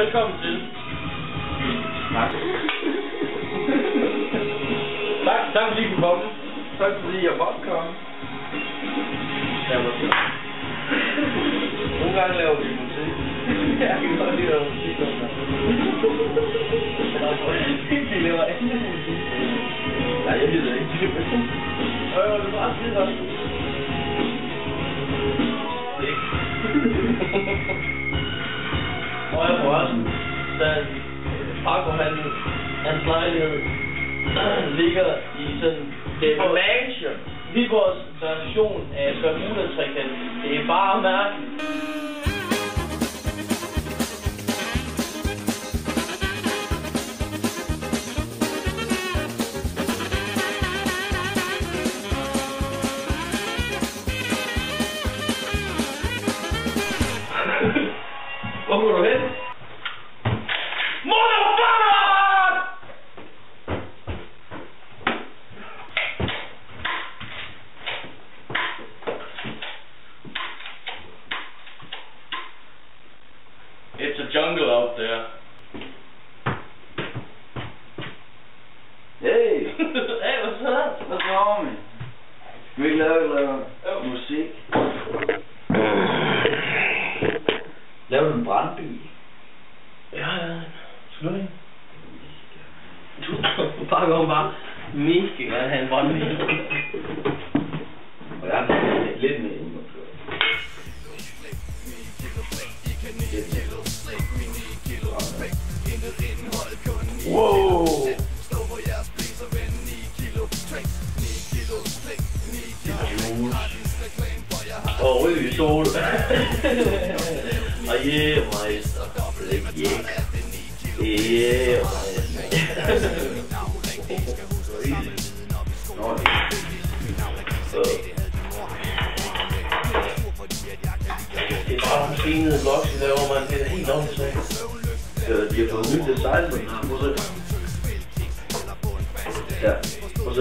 Velkommen til. Tak. Tak fordi I kunne komme. Tak fordi jeg måtte komme. Ja, måske. Nogle gange laver vi musik. Jeg kan godt lide at lave musik. De laver andet musik. Nej, jeg ved det ikke. Det er bare skide godt. Og jeg må også, da Paco hans lejlighed ligger i sådan, det er Mansion. Viborgs version af Bermuda-trekant. Det er bare mærkeligt. Hvor går du hen? Motherfucker! It's a jungle out there. Hey! Hey, what's up? Hvad så, homie? Skal vi ikke lave musik? Laver du en brandbil? Ja. Skal du ikke? Du pakker jo bare mega gerne have en brandbil. Og jeg har lidt med inden. Wow! Og ryge sol. Og yeah, meister. Yeah, det er bare forsinede vlogs, I laver, man. Det er helt åndssvagt. De har fået nyt design på den her. Prøv at se. Ja, prøv at se.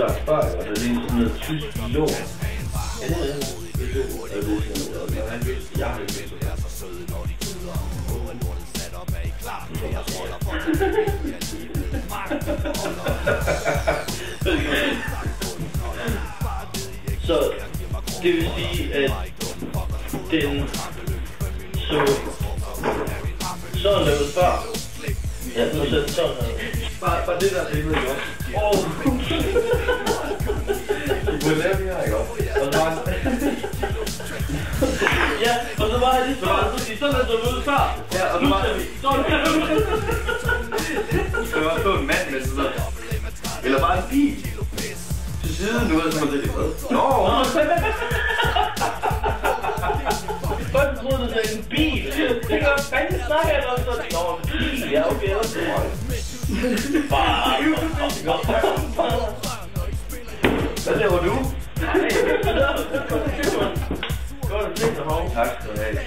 Og det er lige sådan noget tysk lån. Ja, det er det. Jeg har ikke det. Så det vil sige, at den så sådan der ud før. Ja, så ser den sådan her. Bare det der billede, ikke også? I burde lave det her, ikke også? Og så ja, og så var jeg lige før, så sådan der så ud før. ja, og så var sådan der var stå en mand med sådan noget. Eller bare en bil. Til siden nu, så man det lidt med. Nå! Folk troede, det var en bil. Det kan godt fanden snakke af noget sådan. Nå, en bil. Ja, okay, det er meget. Hvad laver du? Nej, godt at se dig, hov. Tak skal du have.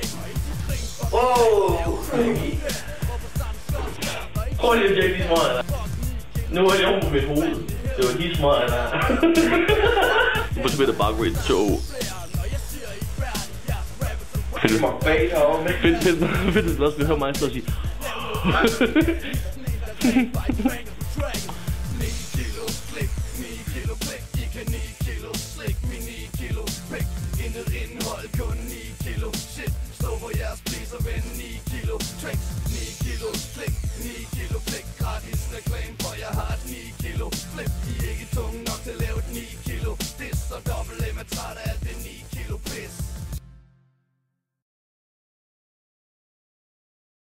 Wow! Prøv lige at tjekke de smøger der. Nu er det oven på mit hoved. Det var de smøger der. Hvor skal der bare gå i et tog? Fedt, at du høre mig stå og sige. Intet indhold, kun 9 kilo shit. Stå på jeres pleaser, ven 9 kilo tricks, 9 kilo slik, 9 kilo flæk. Gratis reklame, for jeg har et 9 kilo flip. I er ikke tunge